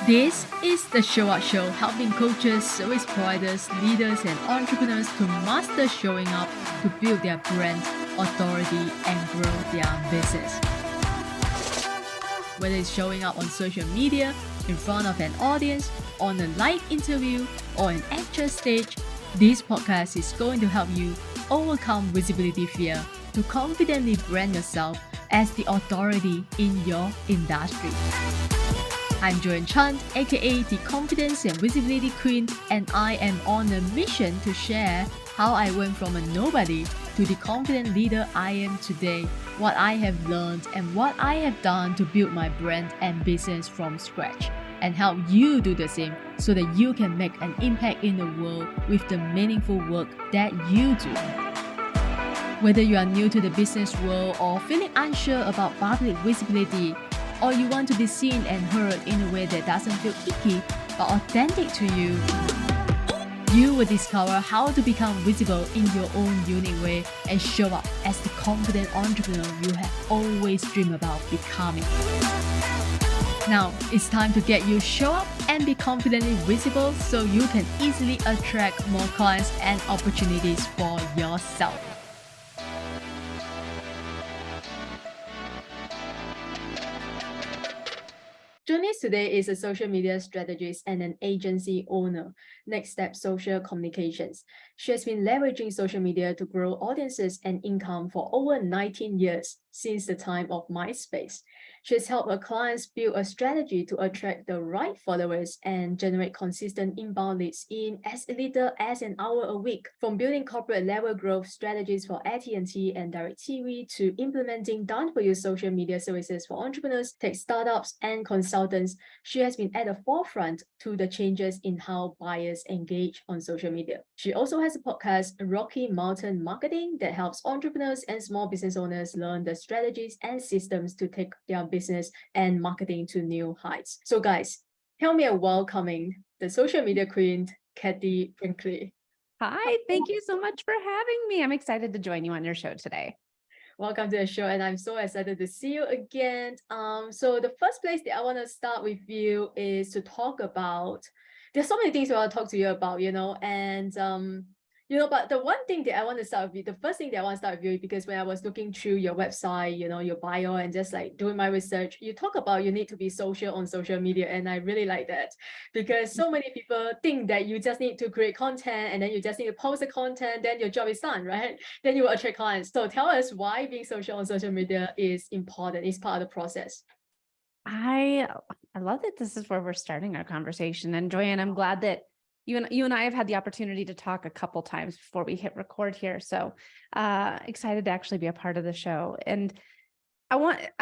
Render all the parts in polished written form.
This is the Show Up Show, helping coaches, service providers, leaders, and entrepreneurs to master showing up to build their brand, authority, and grow their business. Whether it's showing up on social media, in front of an audience, on a live interview, or an actual stage, this podcast is going to help you overcome visibility fear to confidently brand yourself as the authority in your industry. I'm Joanne Chan, aka the Confidence and Visibility Queen, and I am on a mission to share how I went from a nobody to the confident leader I am today, what I have learned, and what I have done to build my brand and business from scratch, and help you do the same so that you can make an impact in the world with the meaningful work that you do. Whether you are new to the business world or feeling unsure about public visibility, or you want to be seen and heard in a way that doesn't feel icky but authentic to you, you will discover how to become visible in your own unique way and show up as the confident entrepreneur you have always dreamed about becoming. Now, it's time to get you show up and be confidently visible so you can easily attract more clients and opportunities for yourself. Joining us today is a social media strategist and an agency owner, Next Step Social Communications. She has been leveraging social media to grow audiences and income for over 19 years, since the time of MySpace. She has helped her clients build a strategy to attract the right followers and generate consistent inbound leads in as little as an hour a week. From building corporate level growth strategies for AT&T and DirecTV to implementing done-for-you social media services for entrepreneurs, tech startups, and consultants, she has been at the forefront to the changes in how buyers engage on social media. She also has a podcast, Rocky Mountain Marketing, that helps entrepreneurs and small business owners learn the strategies and systems to take their business and marketing to new heights. So guys, help me welcoming the social media queen, Katie Brinkley. Hi, thank you so much for having me. I'm excited to join you on your show today. Welcome to the show, and I'm so excited to see you again. So the first place that I want to start with you is to talk about, there's so many things I want to talk to you about, but the one thing that I want to start with, the first thing that I want to start with you, because when I was looking through your website, your bio, and just like doing my research, you talk about you need to be social on social media. And I really like that, because so many people think that you just need to create content and then you just need to post the content, then your job is done, right? Then you will attract clients. So tell us why being social on social media is important, is part of the process. I love that this is where we're starting our conversation. And Joanne, I'm glad that you and I have had the opportunity to talk a couple times before we hit record here. So excited to actually be a part of the show. And I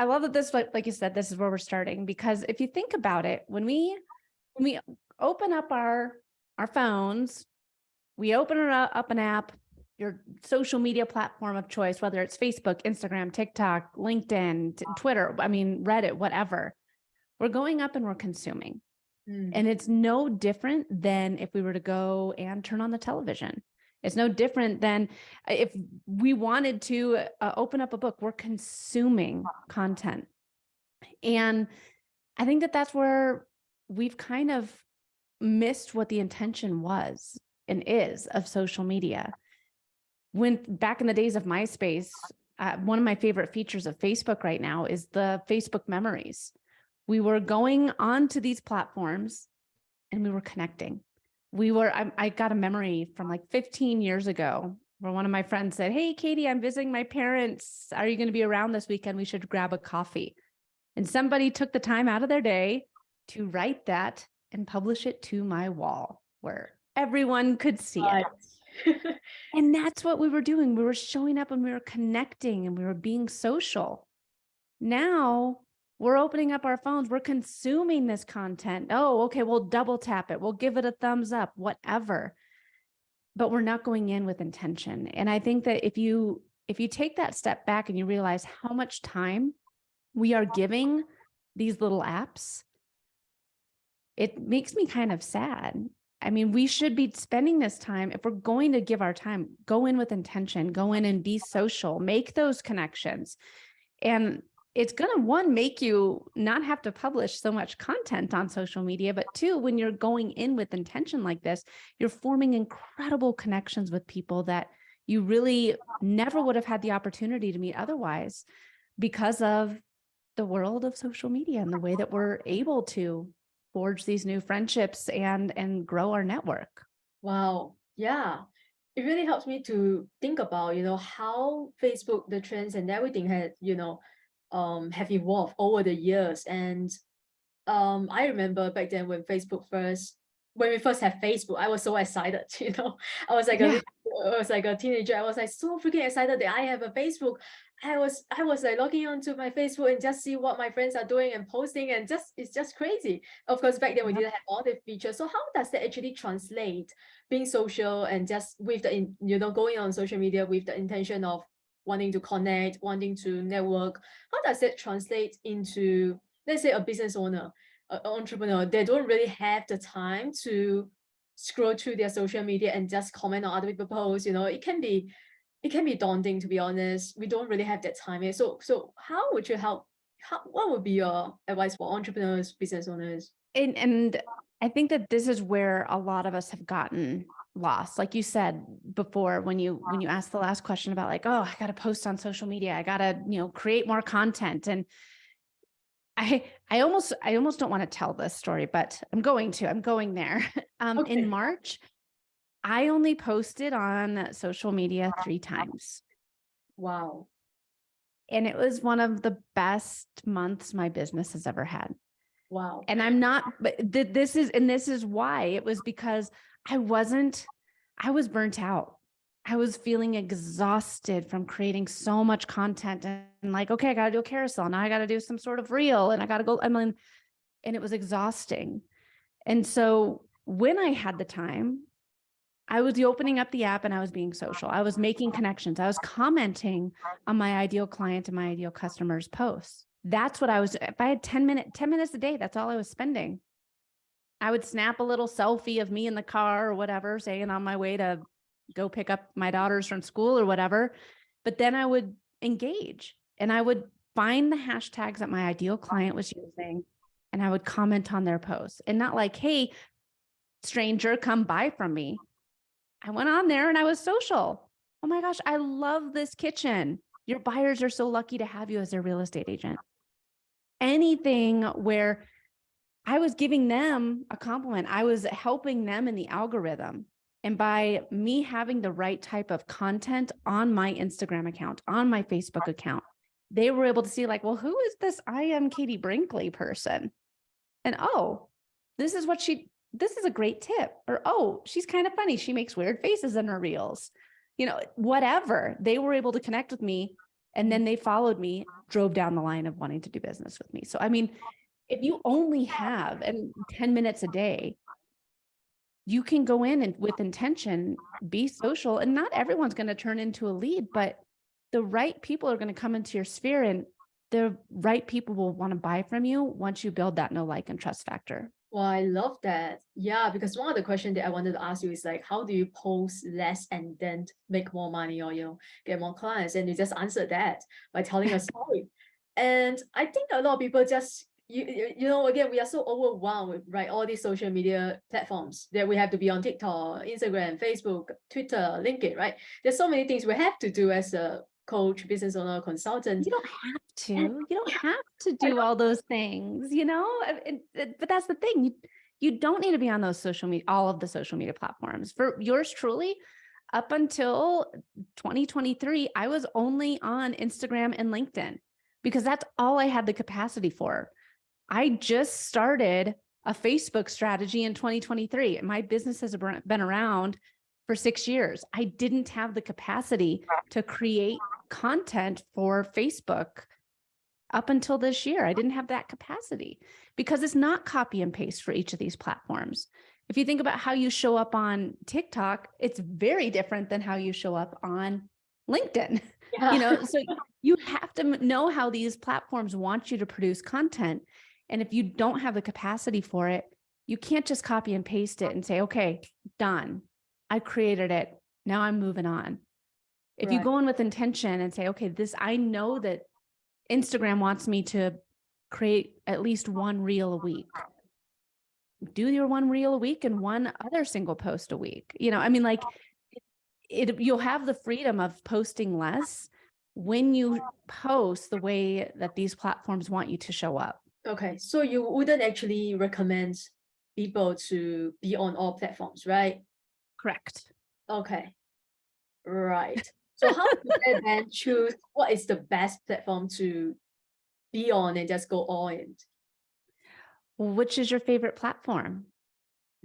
love that this, like you said, this is where we're starting, because if you think about it, when we open up our phones, we open up an app, your social media platform of choice, whether it's Facebook, Instagram, TikTok, LinkedIn, Twitter, Reddit, whatever, we're going up and we're consuming. And it's no different than if we were to go and turn on the television. It's no different than if we wanted to open up a book, we're consuming content. And I think that that's where we've kind of missed what the intention was and is of social media. When back in the days of MySpace, one of my favorite features of Facebook right now is the Facebook memories. We were going onto these platforms and we were connecting. I got a memory from like 15 years ago where one of my friends said, "Hey, Katie, I'm visiting my parents. Are you going to be around this weekend? We should grab a coffee." And somebody took the time out of their day to write that and publish it to my wall where everyone could see it. And that's what we were doing. We were showing up and we were connecting and we were being social. Now we're opening up our phones. We're consuming this content. Oh, okay, we'll double tap it. We'll give it a thumbs up, whatever. But we're not going in with intention. And I think that if you take that step back and you realize how much time we are giving these little apps, it makes me kind of sad. We should be spending this time, if we're going to give our time, go in with intention, go in and be social, make those connections. And it's going to, one, make you not have to publish so much content on social media, but two, when you're going in with intention like this, you're forming incredible connections with people that you really never would have had the opportunity to meet otherwise because of the world of social media and the way that we're able to forge these new friendships and grow our network. Wow. Yeah. It really helps me to think about, how Facebook, the trends and everything had, have evolved over the years. And I remember back then when we first had Facebook, I was so excited, I was like Yeah. I was like a teenager. I was like so freaking excited that I have a Facebook. I was like logging onto my Facebook and just see what my friends are doing and posting, and it's just crazy. Of course, back then we didn't have all the features. So how does that actually translate being social and just with going on social media with the intention of wanting to connect, wanting to network? How does that translate into, let's say, a business owner, an entrepreneur? They don't really have the time to scroll through their social media and just comment on other people's posts. It can be daunting, to be honest. We don't really have that time. So how would you help? What would be your advice for entrepreneurs, business owners? And I think that this is where a lot of us have gotten lost. Like you said before, when you asked the last question about like, oh, I got to post on social media, I got to, create more content. And I almost don't want to tell this story, but I'm going there. Okay. In March, I only posted on social media 3 times. Wow. And it was one of the best months my business has ever had. Wow. And I'm not, but this is why. It was because I was burnt out. I was feeling exhausted from creating so much content and like, okay, I got to do a carousel. Now I got to do some sort of reel and I got to go. And it was exhausting. And so when I had the time, I was opening up the app and I was being social. I was making connections. I was commenting on my ideal client and my ideal customer's posts. That's what I was. If I had 10 minutes a day, that's all I was spending. I would snap a little selfie of me in the car or whatever, saying on my way to go pick up my daughters from school or whatever. But then I would engage and I would find the hashtags that my ideal client was using and I would comment on their posts, and not like, hey, stranger, come buy from me. I went on there and I was social. Oh my gosh, I love this kitchen. Your buyers are so lucky to have you as their real estate agent. Anything where I was giving them a compliment, I was helping them in the algorithm. And by me having the right type of content on my Instagram account, on my Facebook account, they were able to see like, well, who is this I am Katie Brinkley person? And oh, this is a great tip. Or, oh, she's kind of funny. She makes weird faces in her reels. Whatever. They were able to connect with me. And then they followed me, drove down the line of wanting to do business with me. So, I mean, if you only have 10 minutes a day, you can go in and with intention, be social, and not everyone's going to turn into a lead, but the right people are going to come into your sphere, and the right people will want to buy from you once you build that know, like, and trust factor. Well, I love that. Yeah, because one of the questions that I wanted to ask you is like, how do you post less and then make more money, or get more clients? And you just answered that by telling a story. And I think a lot of people just again, we are so overwhelmed with, right, all these social media platforms that we have to be on TikTok, Instagram, Facebook, Twitter, LinkedIn, right? There's so many things we have to do as a coach, business owner, consultant. You don't have to do all those things, but that's the thing. You don't need to be on those all of the social media platforms. For yours truly, up until 2023, I was only on Instagram and LinkedIn because that's all I had the capacity for. I just started a Facebook strategy in 2023. My business has been around for 6 years. I didn't have the capacity to create content for Facebook up until this year. I didn't have that capacity because it's not copy and paste for each of these platforms. If you think about how you show up on TikTok, it's very different than how you show up on LinkedIn. Yeah. So you have to know how these platforms want you to produce content. And if you don't have the capacity for it, you can't just copy and paste it and say, okay, done. I created it. Now I'm moving on. If you go in with intention and say, okay, I know that Instagram wants me to create at least one reel a week. Do your one reel a week and one other single post a week. I mean, like you'll have the freedom of posting less when you post the way that these platforms want you to show up. Okay, so you wouldn't actually recommend people to be on all platforms, right? Correct. Okay, right. So how do they then choose what is the best platform to be on and just go all in? Which is your favorite platform?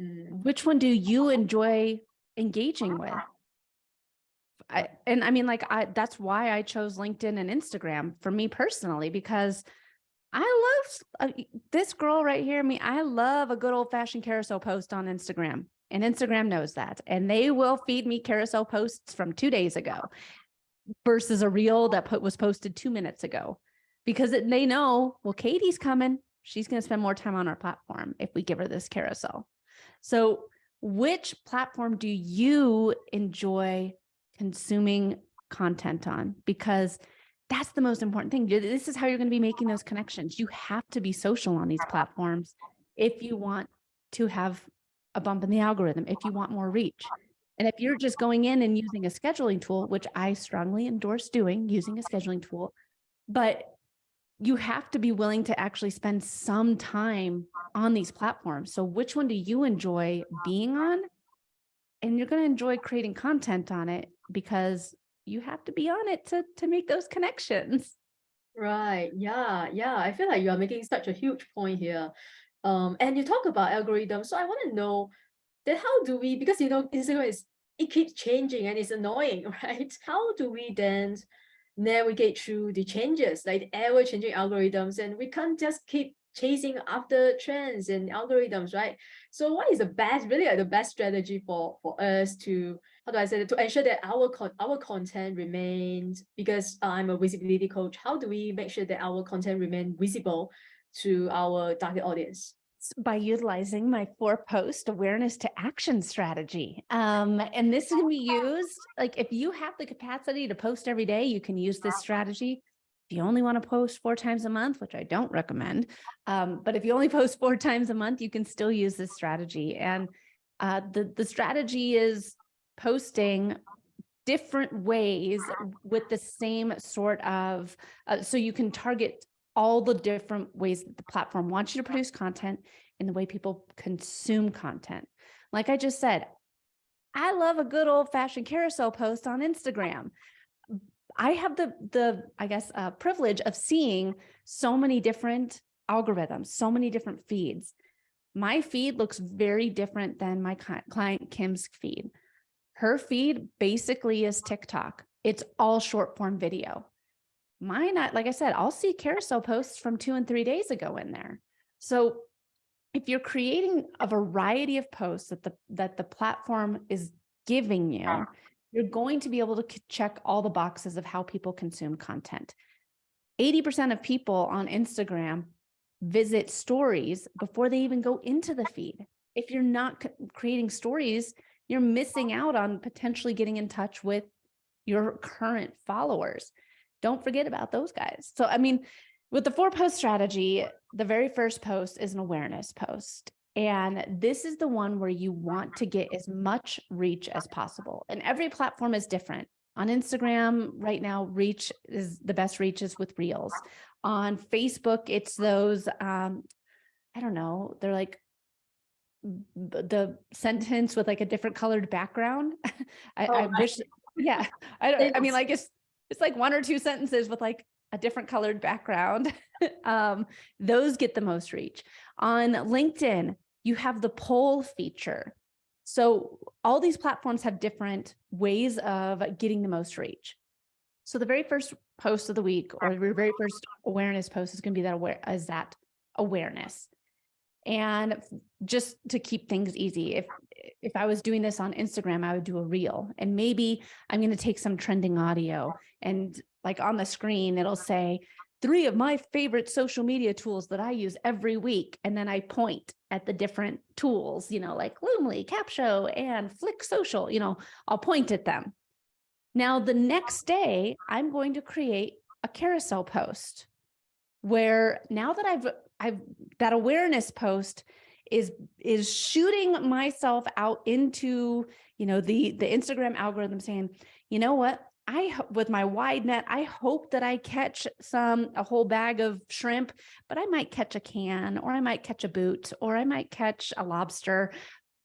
Mm. Which one do you enjoy engaging with? That's why I chose LinkedIn and Instagram for me personally, because I love this girl right here. I love a good old fashioned carousel post on Instagram, and Instagram knows that, and they will feed me carousel posts from 2 days ago versus a reel that was posted 2 minutes ago, because they know, well, Katie's coming. She's going to spend more time on our platform if we give her this carousel. So which platform do you enjoy consuming content on? Because that's the most important thing. This is how you're going to be making those connections. You have to be social on these platforms if you want to have a bump in the algorithm, if you want more reach. And if you're just going in and using a scheduling tool, which I strongly endorse using a scheduling tool, but you have to be willing to actually spend some time on these platforms. So which one do you enjoy being on? And you're going to enjoy creating content on it, because you have to be on it to make those connections. Right. Yeah. Yeah. I feel like you are making such a huge point here. And you talk about algorithms. So I want to know that how do we, because Instagram it keeps changing and it's annoying, right? How do we then navigate through the changes, like the ever-changing algorithms, and we can't just keep chasing after trends and algorithms, right? So what is the best, really like the best strategy for us to, how do I say it, to ensure that our content remains, because I'm a visibility coach, how do we make sure that our content remain visible to our target audience? By utilizing my 4-post awareness to action strategy. And this can be used, like if you have the capacity to post every day, you can use this strategy. If you only want to post 4 times a month, which I don't recommend, but if you only post 4 times a month, you can still use this strategy. And the strategy is posting different ways with the same sort of, so you can target all the different ways that the platform wants you to produce content and the way people consume content. Like I just said, I love a good old fashioned carousel post on Instagram. I have the privilege of seeing so many different algorithms, so many different feeds. My feed looks very different than my client Kim's feed. Her feed basically is TikTok. It's all short form video. Mine, like I said, I'll see carousel posts from 2 and 3 days ago in there. So if you're creating a variety of posts that the platform is giving you, you're going to be able to check all the boxes of how people consume content. 80% of people on Instagram visit stories before they even go into the feed. If you're not creating stories, you're missing out on potentially getting in touch with your current followers. Don't forget about those guys. So, I mean, with the 4-post strategy, the very first post is an awareness post. And this is the one where you want to get as much reach as possible. And every platform is different. On Instagram right now, reach is the best reaches with reels. On Facebook, it's those, I don't know, they're like the sentence with like a different colored background. I wish, yeah, I mean, like it's like 1 or 2 sentences with like a different colored background. Those get the most reach. On LinkedIn, you have the poll feature. So all these platforms have different ways of getting the most reach. So the very first post of the week, or your very first awareness post, is going to be that awareness. And just to keep things easy, if I was doing this on Instagram, I would do a reel, and maybe I'm going to take some trending audio, and like on the screen, it'll say 3 of my favorite social media tools that I use every week. And then I point at the different tools, like Loomly, Capsho, and Flick Social, I'll point at them. Now, the next day, I'm going to create a carousel post where now that I've that awareness post is shooting myself out into, the Instagram algorithm saying, you know what? With my wide net, I hope that I catch a whole bag of shrimp, but I might catch a can, or I might catch a boot, or I might catch a lobster,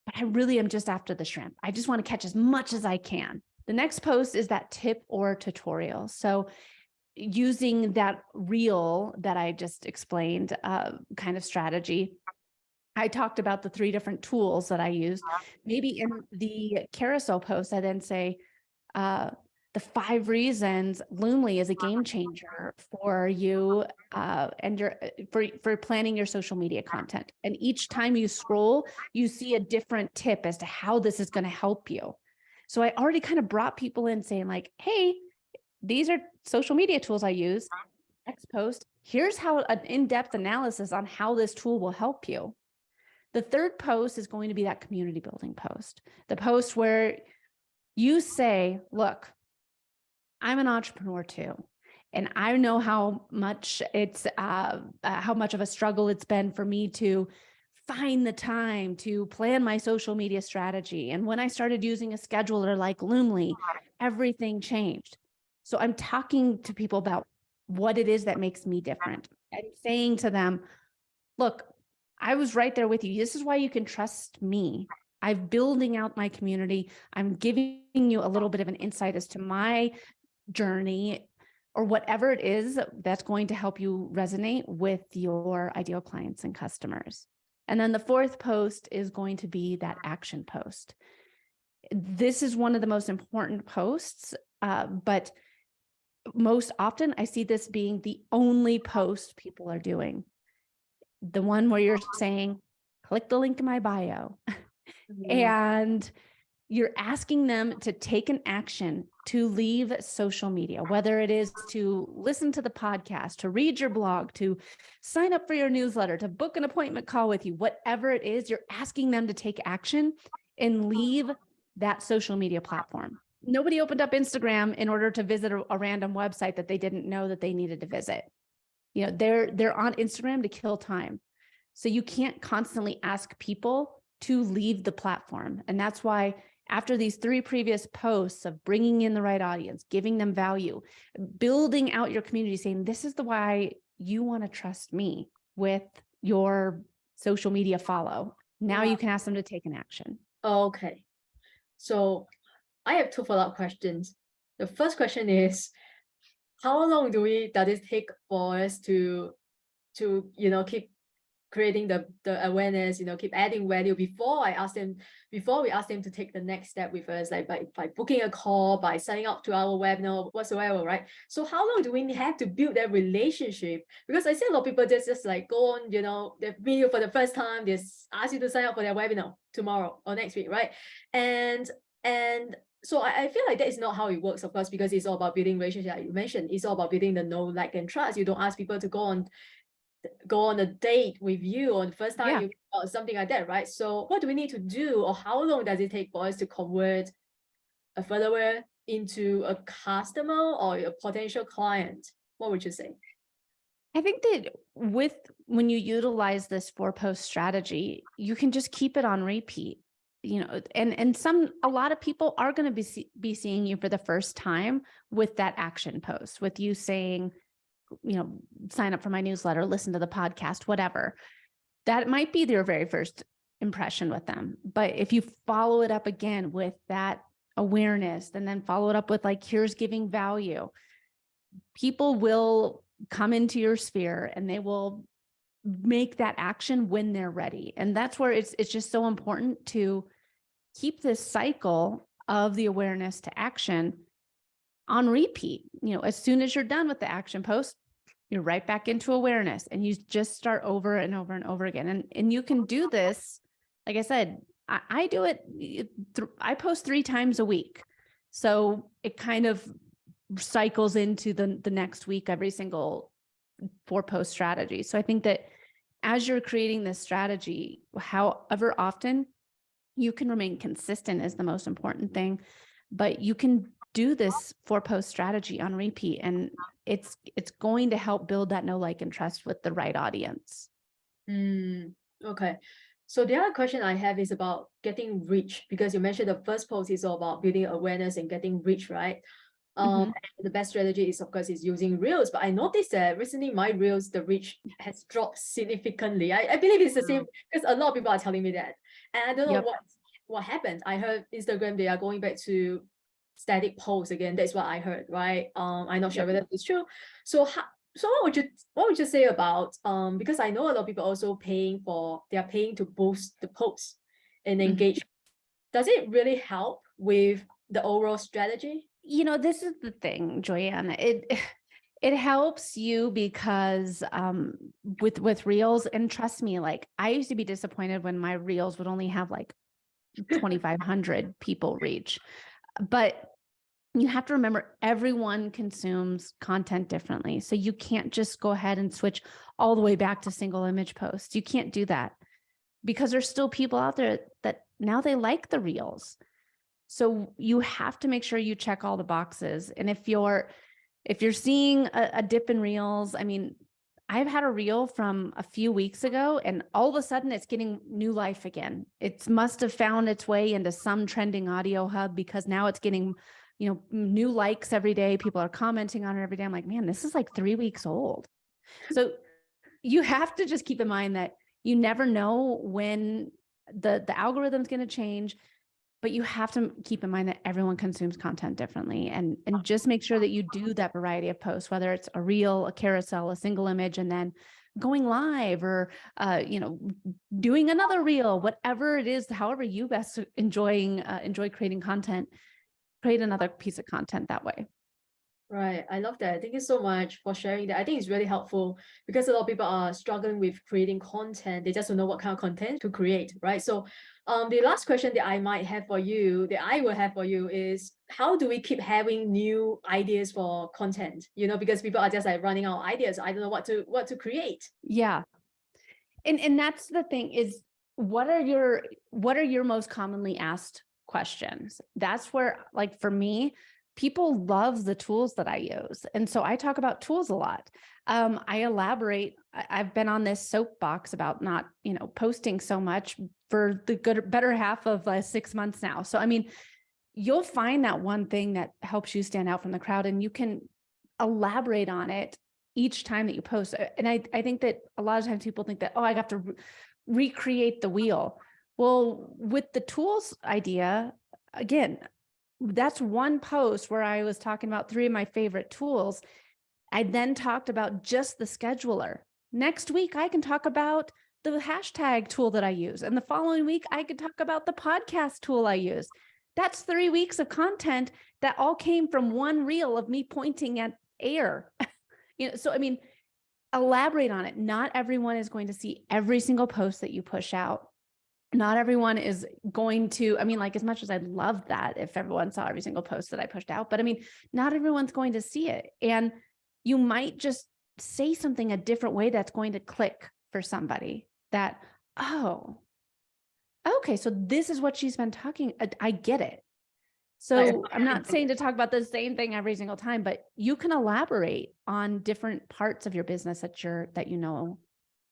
but I really am just after the shrimp. I just want to catch as much as I can. The next post is that tip or tutorial. So using that reel that I just explained, kind of strategy, I talked about the 3 different tools that I used. Maybe in the carousel post, I then say, the 5 reasons Loomly is a game changer for you, and for planning your social media content. And each time you scroll, you see a different tip as to how this is going to help you. So I already kind of brought people in saying like, hey, these are social media tools I use. Next post, here's how an in-depth analysis on how this tool will help you. The third post is going to be that community building post, the post where you say, look, I'm an entrepreneur too, and I know how much how much of a struggle it's been for me to find the time to plan my social media strategy. And when I started using a scheduler like Loomly, everything changed. So I'm talking to people about what it is that makes me different, and saying to them, look, I was right there with you. This is why you can trust me. I'm building out my community. I'm giving you a little bit of an insight as to my journey, or whatever it is that's going to help you resonate with your ideal clients and customers. And then the fourth post is going to be that action post. This is one of the most important posts, but most often I see this being the only post people are doing. The one where you're saying, click the link in my bio. And you're asking them to take an action to leave social media, whether it is to listen to the podcast, to read your blog, to sign up for your newsletter, to book an appointment call with you, whatever it is, you're asking them to take action and leave that social media platform. Nobody opened up Instagram in order to visit a random website that they didn't know that they needed to visit. They're on Instagram to kill time. So you can't constantly ask people to leave the platform. And that's why after these 3 previous posts of bringing in the right audience, giving them value, building out your community, saying, this is the why you want to trust me with your social media follow. Now you can ask them to take an action. Okay. So I have 2 follow-up questions. The first question is, how long does it take for us to keep creating the awareness, keep adding value before we ask them to take the next step with us, like by booking a call, by signing up to our webinar, whatsoever, right? So how long do we have to build that relationship? Because I see a lot of people just like go on, their video for the first time, they ask you to sign up for their webinar tomorrow or next week, right? And so I feel like that is not how it works, of course, because it's all about building relationship, like you mentioned. It's all about building the know, like, and trust. You don't ask people to go on a date with you on the first time you or something like that, right? So what do we need to do, or how long does it take for us to convert a follower into a customer or a potential client? What would you say? I think that when you utilize this 4-post strategy, you can just keep it on repeat. And a lot of people are going to be seeing you for the first time with that action post, with you saying, sign up for my newsletter, listen to the podcast, whatever. That might be their very first impression with them. But if you follow it up again with that awareness, and then follow it up with like, here's giving value, people will come into your sphere and they will make that action when they're ready. And that's where it's just so important to keep this cycle of the awareness to action on repeat. As soon as you're done with the action post, you're right back into awareness, and you just start over and over and over again. And you can do this. Like I said, I do it. I post 3 times a week. So it kind of cycles into the next week, every single 4-post strategy. So I think that as you're creating this strategy, however often, you can remain consistent is the most important thing, but you can do this 4-post strategy on repeat. And it's going to help build that know, like, and trust with the right audience. Okay. So the other question I have is about getting reach, because you mentioned the first post is all about building awareness and getting reach, right? Mhm. The best strategy is, of course, is using reels. But I noticed that recently my reels, the reach has dropped significantly. I believe it's the same because a lot of people are telling me that, and I don't know Yep. what happened. I heard Instagram, they are going back to static posts again. That's what I heard, right? I'm not sure Yep. whether it's true. So so what would you say about because I know a lot of people also they are paying to boost the posts and Mhm. engage. Does it really help with the overall strategy? You know, this is the thing, Joyanne. It helps you because with reels, and trust me, like, I used to be disappointed when my reels would only have like 2,500 people reach. But you have to remember, everyone consumes content differently. So you can't just go ahead and switch all the way back to single image posts. You can't do that, because there's still people out there that now they like the reels. So you have to make sure you check all the boxes. And if you're seeing a dip in reels, I mean, I've had a reel from a few weeks ago, and all of a sudden it's getting new life again. It must have found its way into some trending audio hub, because now it's getting, new likes every day. People are commenting on it every day. I'm like, man, this is like 3 weeks old. So you have to just keep in mind that you never know when the algorithm's going to change. But you have to keep in mind that everyone consumes content differently, and just make sure that you do that variety of posts, whether it's a reel, a carousel, a single image, and then going live, or doing another reel, whatever it is, however you best enjoy creating content, create another piece of content that way. Right. I love that. Thank you so much for sharing that. I think it's really helpful because a lot of people are struggling with creating content. They just don't know what kind of content to create, right? So the last question that I might have for you, that I will have for you, is how do we keep having new ideas for content? Because people are just like running out of ideas. I don't know what to create. Yeah. And that's the thing, is what are your most commonly asked questions? That's where, like, for me, people love the tools that I use. And so I talk about tools a lot. I elaborate. I've been on this soapbox about not, posting so much for the better half of 6 months now. So, I mean, you'll find that one thing that helps you stand out from the crowd, and you can elaborate on it each time that you post. And I think that a lot of times people think that, oh, I have to recreate the wheel. Well, with the tools idea, again, that's one post where I was talking about 3 of my favorite tools. I then talked about just the scheduler. Next week, I can talk about the hashtag tool that I use. And the following week, I could talk about the podcast tool I use. That's 3 weeks of content that all came from one reel of me pointing at air. So, I mean, elaborate on it. Not everyone is going to see every single post that you push out. Not everyone is going to, I mean, like, as much as I'd love that if everyone saw every single post that I pushed out, but I mean, not everyone's going to see it. And you might just say something a different way that's going to click for somebody, that, oh, okay, so this is what she's been talking. I get it. So I'm not saying to talk about the same thing every single time, but you can elaborate on different parts of your business that you know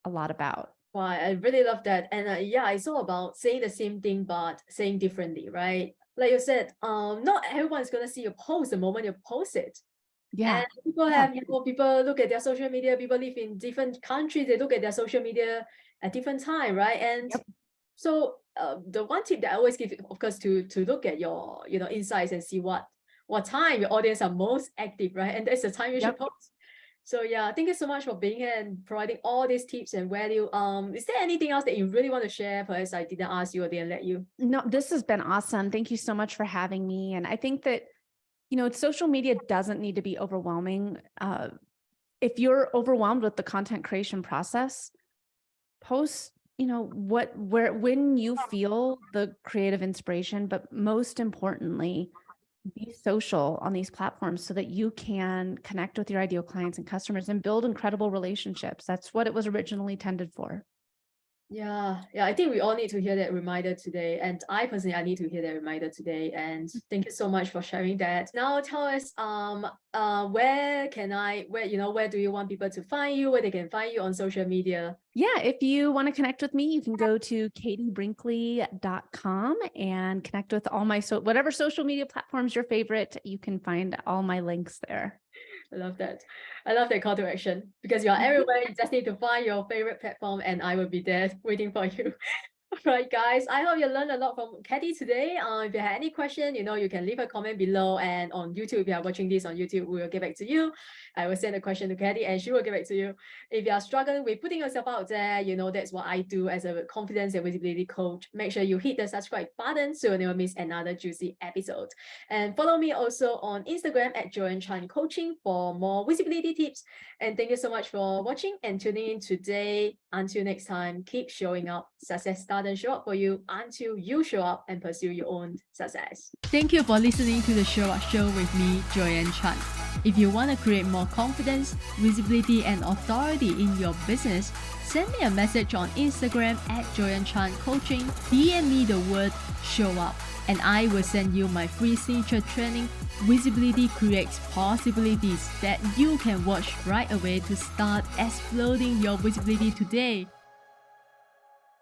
a lot about. Wow, I really love that. And yeah, it's all about saying the same thing but saying differently, right? Like you said, not everyone is gonna see your post the moment you post it. Yeah. And people Yeah. have, people look at their social media, people live in different countries, they look at their social media at different time, right? And Yep. so the one tip that I always give, of course, to look at your, insights and see what time your audience are most active, right? And that's the time you should Yep. post. So yeah, thank you so much for being here and providing all these tips and value. Is there anything else that you really want to share? Perhaps I didn't ask you or didn't let you. No, this has been awesome. Thank you so much for having me. And I think that, social media doesn't need to be overwhelming. If you're overwhelmed with the content creation process, post, when you feel the creative inspiration, but most importantly, be social on these platforms so that you can connect with your ideal clients and customers and build incredible relationships. That's what it was originally intended for. Yeah, I think we all need to hear that reminder today. And I personally, I need to hear that reminder today. And thank you so much for sharing that. Now tell us, where do you want people to find you, where they can find you on social media? Yeah, if you want to connect with me, you can go to katiebrinkley.com and connect with all my whatever social media platforms your favorite. You can find all my links there. I love that. I love that call to action because you're everywhere. You just need to find your favorite platform and I will be there waiting for you. Right, guys. I hope you learned a lot from Katie today. If you have any question, you can leave a comment below. And on YouTube, if you are watching this on YouTube, we will get back to you. I will send a question to Katie and she will get back to you. If you are struggling with putting yourself out there, that's what I do as a confidence and visibility coach. Make sure you hit the subscribe button so you never miss another juicy episode. And follow me also on Instagram at Joanne Chan Coaching for more visibility tips. And thank you so much for watching and tuning in today. Until next time, keep showing up. Success doesn't show up for you until you show up and pursue your own success. Thank you for listening to the Show Up Show with me, Joanne Chan. If you want to create more confidence, visibility, and authority in your business, send me a message on Instagram at Joanne Chan Coaching. DM me the word show up, and I will send you my free signature training, Visibility Creates Possibilities, that you can watch right away to start exploding your visibility today.